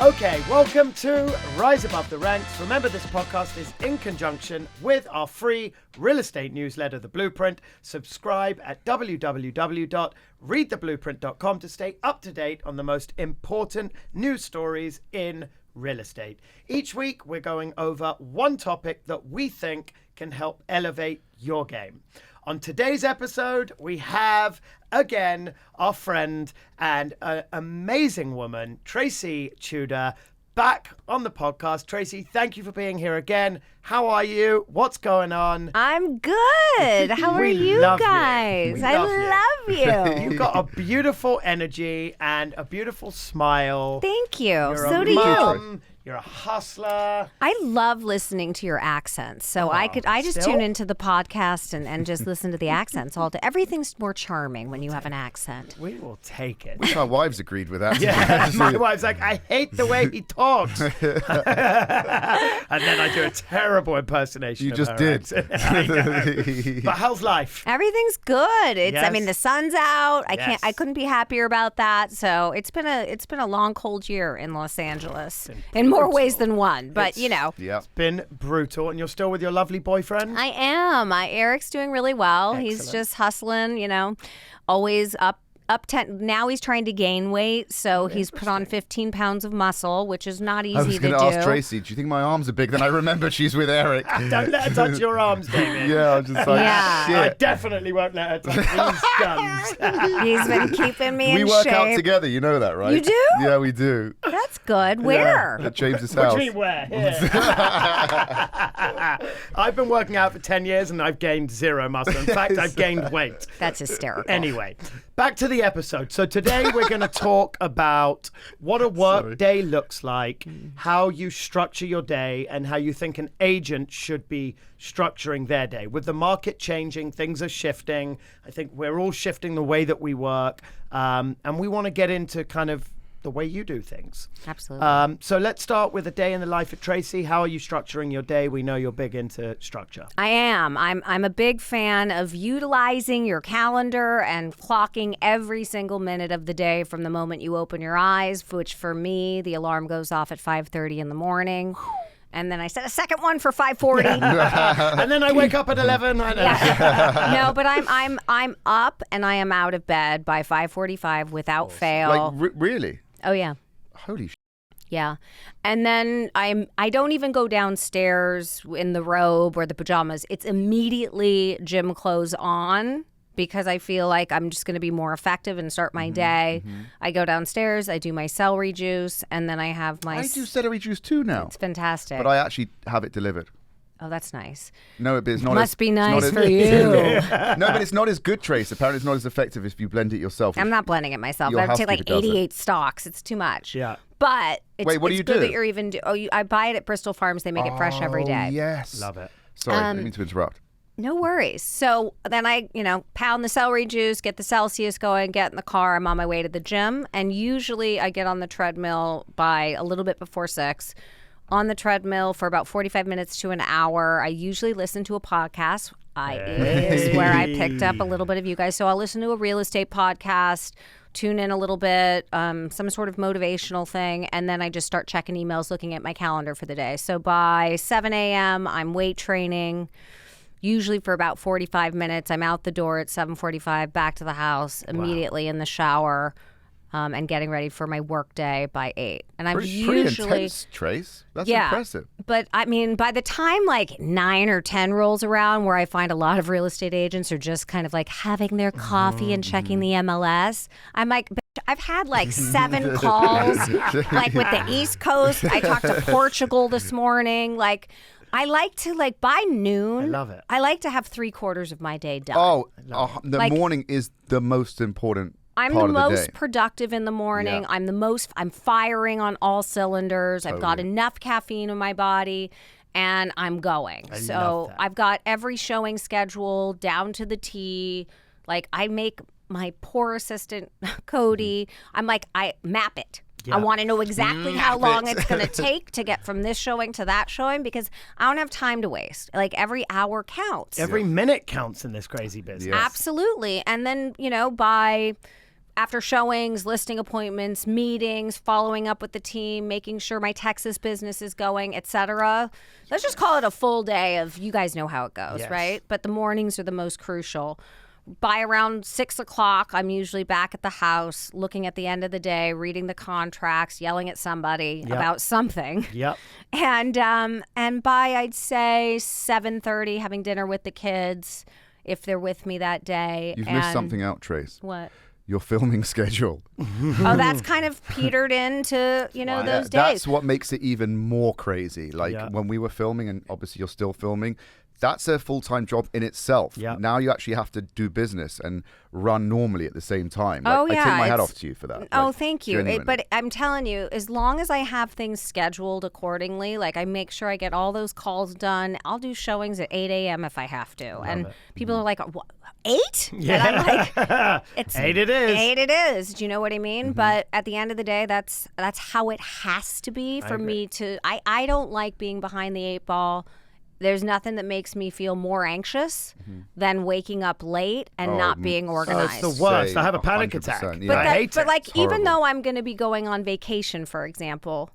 Okay, welcome to Rise Above the Ranks. Remember, this podcast is in conjunction with our free real estate newsletter, The Blueprint. Subscribe at www.readtheblueprint.com to stay up to date on the most important news stories in real estate. Each week, we're going over one topic that we think can help elevate your game. On today's episode, we have, again, our friend and an amazing woman, Tracy Tutor, back on the podcast. Tracy, thank you for being here again. How are you? What's going on? I'm good. How are you guys? I love you. You've got a beautiful energy and a beautiful smile. Thank you. You're So a do mom. you. You're a hustler. I love listening to your accents. So I just tune into the podcast and just listen to the accents all day. Everything's more charming when you have an accent. We will take it. Wish our wives agreed with that. Yeah, my wife's like, I hate the way he talks. And then I do a terrible impersonation You of just her did. accent. I know. But how's life? Everything's good. It's I Yes. mean the sun's out. Yes. I couldn't be happier about that. So it's been a long cold year in Los Angeles. In more ways than one. But you know. Yeah. It's been brutal. And you're still with your lovely boyfriend? I am. Eric's doing really well. He's Excellent. just hustling, always up 10. Now he's trying to gain weight, so he's put on 15 pounds of muscle, which is not easy I was to going do. to ask Tracy, do you think my arms are big? Then I remembered she's with Eric. Don't let her touch your arms, David. Yeah, I was just like, Yeah. I shit. definitely won't let her touch these guns. He's been keeping me We in work shape. out together, you know that, right? You do? Yeah, we do. That's good. Where? At James's What house. do you mean where? Here. I've been working out for 10 years and I've gained zero muscle. In fact, I've gained weight. That's hysterical. Anyway, back to the episode. So today we're going to talk about what a work day looks like, how you structure your day, and how you think an agent should be structuring their day. With the market changing, things are shifting. I think we're all shifting the way that we work. And we want to get into kind of the way you do things. Absolutely. So let's start with a day in the life of Tracy. How are you structuring your day? We know you're big into structure. I am. I'm a big fan of utilizing your calendar and clocking every single minute of the day from the moment you open your eyes, which for me, the alarm goes off at 5:30 in the morning. And then I set a second one for 5:40. And then I wake up at 11. I know. No, but I'm up and I am out of bed by 5:45 without fail. Like, really? Oh yeah. Holy shit. Yeah. And then I don't even go downstairs in the robe or the pajamas. It's immediately gym clothes on because I feel like I'm just going to be more effective and start my day. I go downstairs, I do my celery juice, and then I have my... I do celery juice too now. It's fantastic. But I actually have it delivered. Oh, that's nice. No, but it's not Must as, be it's not nice as- for you. No, but it's not as good, Trace. Apparently it's not as effective if you blend it yourself. I'm not blending it myself. Your I would take like housekeeper does it. 88 stalks. It's too much. Yeah. But it's, Wait, what do it's you good do? that you're even... I buy it at Bristol Farms. They make it fresh every day. Yes. Love it. Sorry, I didn't mean to interrupt. No worries. So then I, pound the celery juice, get the Celsius going, get in the car. I'm on my way to the gym. And usually I get on the treadmill by a little bit before 6. On the treadmill for about 45 minutes to an hour. I usually listen to a podcast. Is where I picked up a little bit of you guys. So I'll listen to a real estate podcast, tune in a little bit, some sort of motivational thing, and then I just start checking emails, looking at my calendar for the day. So by 7 a.m., I'm weight training. Usually for about 45 minutes. I'm out the door at 7:45, back to the house, immediately in the shower, and getting ready for my work day by 8. And I'm Pretty usually... intense, Trace. That's impressive. But I mean, by the time like 9 or 10 rolls around, where I find a lot of real estate agents are just kind of like having their coffee and checking the MLS, I'm like, bitch, I've had like 7 calls, like with the East Coast. I talked to Portugal this morning. Like, I like to, like, by noon, I love it. I like to have 3/4 of my day done. Oh, the Like- morning is the most important I'm part the of the most day. productive in the morning. Yeah. I'm firing on all cylinders. I've got Totally. enough caffeine in my body and I'm going. love So that. I've got every showing schedule down to the T. Like I make my poor assistant, Cody, I'm like, I map it. Yeah. I want to know exactly how long it's going to take to get from this showing to that showing because I don't have time to waste. Like every hour counts. Every minute counts in this crazy business. Yeah. Absolutely. And then, by after showings, listing appointments, meetings, following up with the team, making sure my Texas business is going, etc. Let's just call it a full day of, you guys know how it goes, Yes. right? But the mornings are the most crucial. By around 6 o'clock, I'm usually back at the house, looking at the end of the day, reading the contracts, yelling at somebody about something. Yep. And by, I'd say, 7:30, having dinner with the kids, if they're with me that day. You've missed something out, Trace. What? Your filming schedule. Oh, that's kind of petered into, those days. That's what makes it even more crazy. Like Yeah. when we were filming, and obviously you're still filming, that's a full-time job in itself. Yeah. Now you actually have to do business and run normally at the same time. Like, Oh, I yeah, take my hat it's- off to you for that. Oh, Like, thank you. genuinely. But I'm telling you, as long as I have things scheduled accordingly, like I make sure I get all those calls done. I'll do showings at 8 a.m. if I have to. And people are like, what, 8? Yeah. And I'm like, it's 8 it is. 8 it is. Do you know what I mean? But at the end of the day, that's how it has to be for me to. I don't like being behind the 8 ball. There's nothing that makes me feel more anxious than waking up late and not being Oh, organized. it's the worst. I have a panic 100%, attack. yeah. I hate But it. like, It's even horrible. though I'm going to be going on vacation, for example,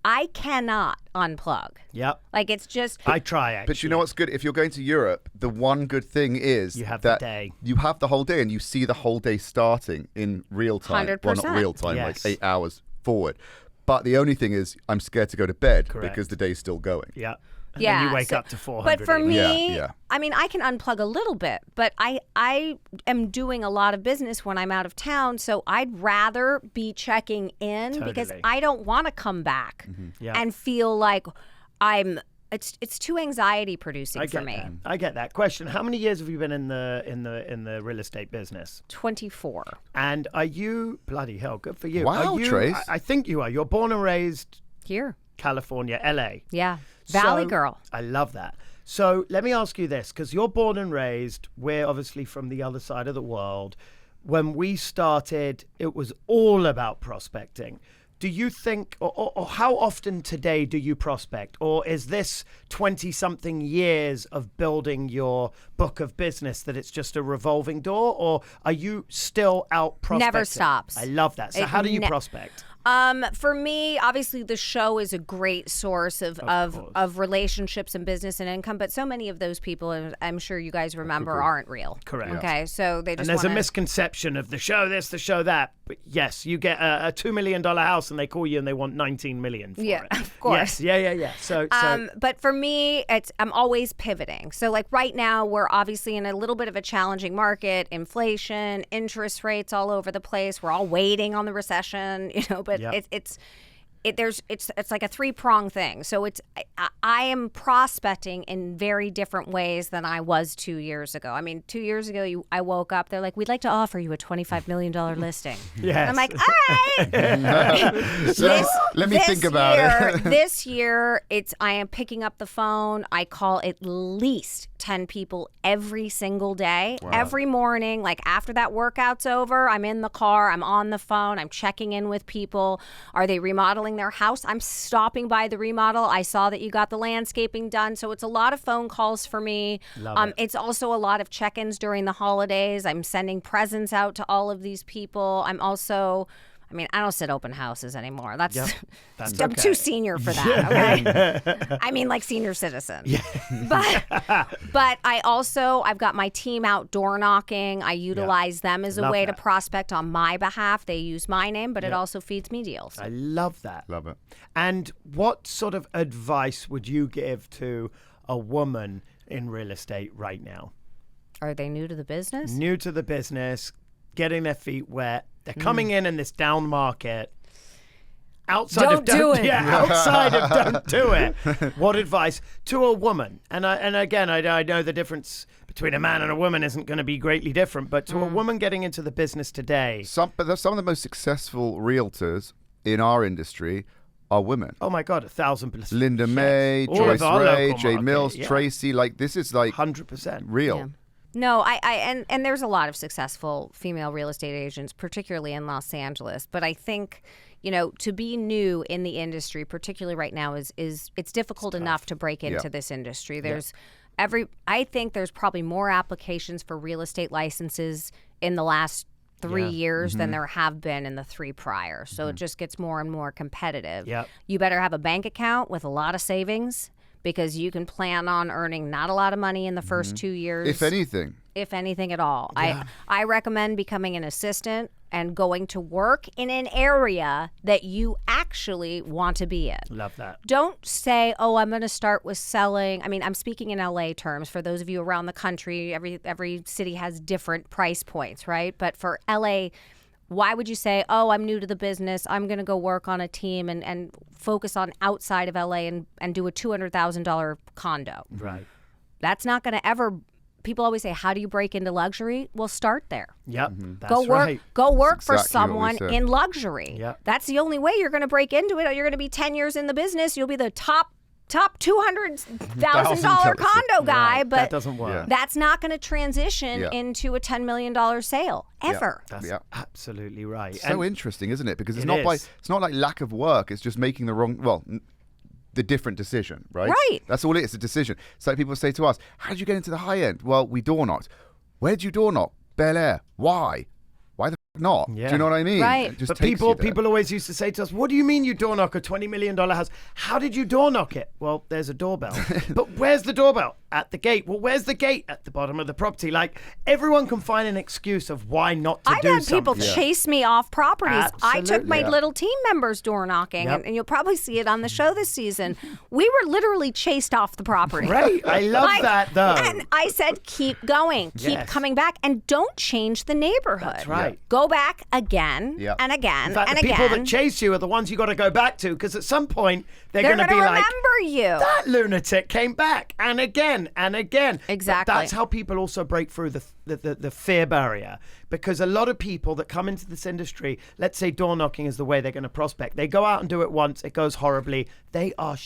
I cannot unplug. Yep. Like, it's just. I try, actually. But you know what's good? If you're going to Europe, the one good thing is You have the that day. you have the whole day and you see the whole day starting in real time. Well, not 100%. real time, Yes. like 8 hours forward. But the only thing is I'm scared to go to bed Correct. because the day's still going. Yeah. And Yeah, then you wake so- up to 400. But for emails. me, Yeah. I mean, I can unplug a little bit, but I am doing a lot of business when I'm out of town, so I'd rather be checking in because Totally. I don't want to come back Yeah. and feel like it's too anxiety producing I for get me. that. I get that. Question: how many years have you been in the real estate business? 24. And are you bloody hell? Good for you. Wow, are you, Trace. I think you are. You're born and raised Here. California, LA. Yeah. Valley So- girl. I love that. So let me ask you this, because you're born and raised, we're obviously from the other side of the world. When we started, it was all about prospecting. Do you think, or how often today do you prospect? Or is this 20-something years of building your book of business that it's just a revolving door? Or are you still out prospecting? Never stops. I love that. So It how do you ne- prospect? For me, obviously, the show is a great source of relationships and business and income. But so many of those people, and I'm sure you guys remember, aren't real. Correct. Okay, so they just And there's wanna, a misconception of the show this, the show that. But yes, you get a $2 million house and they call you and they want 19 million for Yeah, it. of course. Yes. Yeah. So But for me, I'm always pivoting. So like right now, we're obviously in a little bit of a challenging market, inflation, interest rates all over the place. We're all waiting on the recession, but Yep. it's like a 3-pronged thing. So I am prospecting in very different ways than I was 2 years ago. I mean, 2 years ago, I woke up, they're like, we'd like to offer you a $25 million listing. Yes. And I'm like, all right. Let me think about it. This year, I am picking up the phone. I call at least 10 people every single day, every morning. Like after that workout's over, I'm in the car, I'm on the phone, I'm checking in with people. Are they remodeling their house? I'm stopping by the remodel. I saw that you got the landscaping done. So it's a lot of phone calls for me. Love it. It's also a lot of check-ins during the holidays. I'm sending presents out to all of these people. I don't sit open houses anymore. That's I'm okay. too senior for that. Okay, I mean like senior citizen. But I've got my team out door knocking. I utilize them as a Love way to that. prospect on my behalf. They use my name, but it also feeds me deals. I love that. Love it. And what sort of advice would you give to a woman in real estate right now? Are they new to the business? New to the business, getting their feet wet. They're coming in this down market. Outside Don't of do it. Yeah, outside of don't do it. What advice to a woman? And again, I know the difference between a man and a woman isn't going to be greatly different, but to a woman getting into the business today. Some of the most successful realtors in our industry are women. Oh my God, 1,000%. Linda May, All Joyce of our Ray, local Jay market, Mills, yeah. Tracy. Like this is like 100%. real. Yeah. No, and there's a lot of successful female real estate agents, particularly in Los Angeles. But I think, to be new in the industry, particularly right now, is it's difficult enough to break into this industry. I think there's probably more applications for real estate licenses in the last 3 years than there have been in the 3 prior. So it just gets more and more competitive. Yep. You better have a bank account with a lot of savings because you can plan on earning not a lot of money in the first 2 years. If anything. If anything at all. I recommend becoming an assistant and going to work in an area that you actually want to be in. Love that. Don't say, oh, I'm going to start with selling. I mean, I'm speaking in LA terms. For those of you around the country, every city has different price points, right? But for LA, why would you say, oh, I'm new to the business, I'm going to go work on a team and focus on outside of LA and do a $200,000 condo? Right. That's not going to ever... People always say, how do you break into luxury? Well, start there. Yep. That's Go work That's for exactly someone what we said. in luxury. Yep. That's the only way you're going to break into it. You're going to be 10 years in the business. You'll be the top $200,000 condo guy, Right. but that doesn't work. Yeah. that's not going to transition into a $10 million sale ever. That's absolutely right. So interesting, isn't it? Because it's It is. it's not like lack of work. It's just making the different decision, right? Right. That's all it is, a decision. It's like people say to us, how did you get into the high end? Well, we door knocked. Where did you door knock? Bel Air. Why? Why the f not? Yeah. Do you know what I mean? Right. It just But takes you there. people always used to say to us, what do you mean you door knock a $20 million house? How did you door knock it? Well, there's a doorbell. But where's the doorbell? At the gate. Well, where's the gate? At the bottom of the property. Like, everyone can find an excuse of why not to I've do had people something. chase me off properties. I took Absolutely. my little team members door knocking, Yep. and you'll probably see it on the show this season. We were literally chased off the property. Right. I love that, though. And I said, keep going, keep Yes. coming back, and don't change the neighborhood. That's right. Go back again Yeah. and again In fact, and the people again. that chase you are the ones you got to go back to, because at some point they're They're going to going be to like, remember you. that lunatic came back and again and again. Exactly. But that's how people also break through the fear barrier, because a lot of people that come into this industry, let's say door knocking is the way they're going to prospect. They go out and do it once, it goes horribly. They are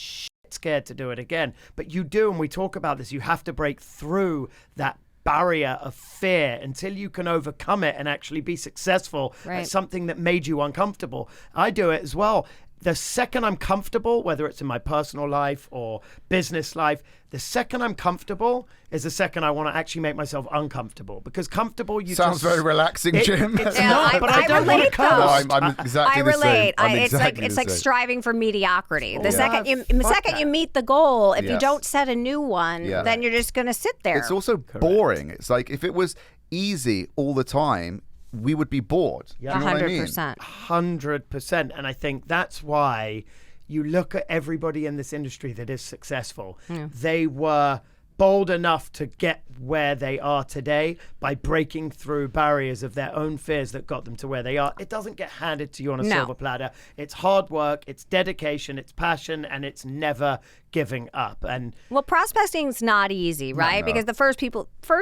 scared to do it again. But you do, and we talk about this, you have to break through that barrier of fear until you can overcome it and actually be successful at Right. something that made you uncomfortable. I do it as well. The second I'm comfortable, whether it's in my personal life or business life, the second I'm comfortable is the second I want to actually make myself uncomfortable. Because comfortable, you Sounds very relaxing, Jim. It's Yeah, not, but I don't want to relate, though. coast. No, I'm exactly I the same. relate. I'm It's exactly like the same. striving for mediocrity. The Yeah. second you Fuck that. meet the goal, if you Yes. don't set a new one, Yeah. then you're just going to sit there. It's also boring. It's like if it was easy all the time, we would be bored. Do you know what I mean? 100%. 100%. And I think that's why you look at everybody in this industry that is successful. They were bold enough to get where they are today by breaking through barriers of their own fears that got them to where they are. It doesn't get handed to you on a No. silver platter. It's hard work, it's dedication, it's passion, and it's never giving up. And Well, prospecting's not easy, right? Because the first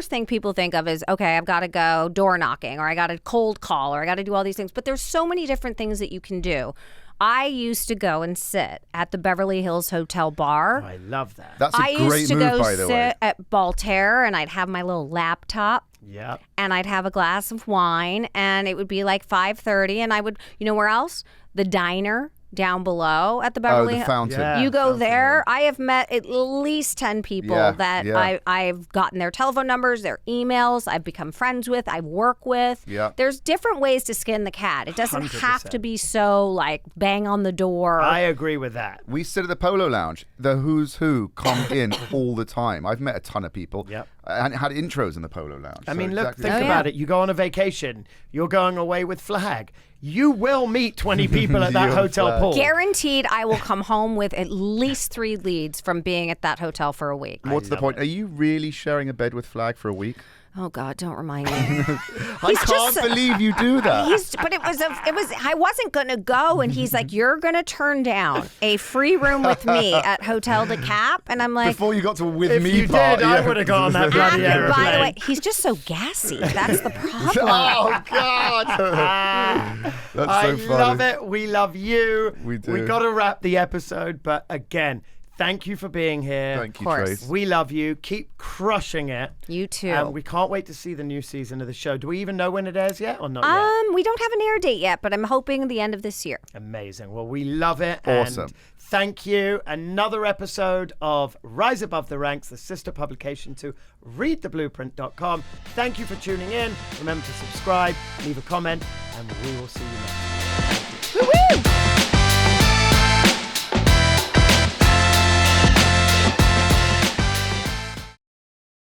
thing people think of is, okay, I've got to go door knocking, or I got to cold call, or I got to do all these things. But there's so many different things that you can do. I used to go and sit at the Beverly Hills Hotel bar. I love that. That's a I great used to move, go by the sit way. at Voltaire, and I'd have my little laptop. Yeah. And I'd have a glass of wine, and it would be like 5:30, and I would, you know where else? The diner down below at the Oh, Beverly the Hills. fountain. Yeah. You go Fountain there. I have met at least 10 people Yeah, that yeah. I've gotten their telephone numbers, their emails, I've become friends with, I work with. Yeah. There's different ways to skin the cat. It doesn't have 100%. to be so like bang on the door. I agree with that. We sit at the Polo Lounge. The who's who come in all the time. I've met a ton of people. Yep. And had intros in the Polo Lounge. I So mean, look, exactly think the same. about it. You go on a vacation, you're going away with Flag. You will meet 20 people at that You hotel Flag. pool. Guaranteed I will come home with at least 3 leads from being at that hotel for a week. What's the point? Are you really sharing a bed with Flag for a week? Oh God, don't remind me. I can't believe you do that. But I wasn't gonna go, and he's like, "You're gonna turn down a free room with me at Hotel de Cap," and I'm like, Before you got to with If me you part, did, I would have gone on that bloody and by the airplane. way, he's just so gassy. That's the problem. Oh God! That's I so funny. love it. We love you. We do. We got to wrap the episode, but again, thank you for being here. Thank you, course. Trace. We love you. Keep crushing it. You too. And we can't wait to see the new season of the show. Do we even know when it airs yet or not yet? We don't have an air date yet, but I'm hoping the end of this year. Amazing. Well, we love it. Awesome. And thank you. Another episode of Rise Above the Ranks, the sister publication to readtheblueprint.com. Thank you for tuning in. Remember to subscribe, leave a comment, and we will see you next time.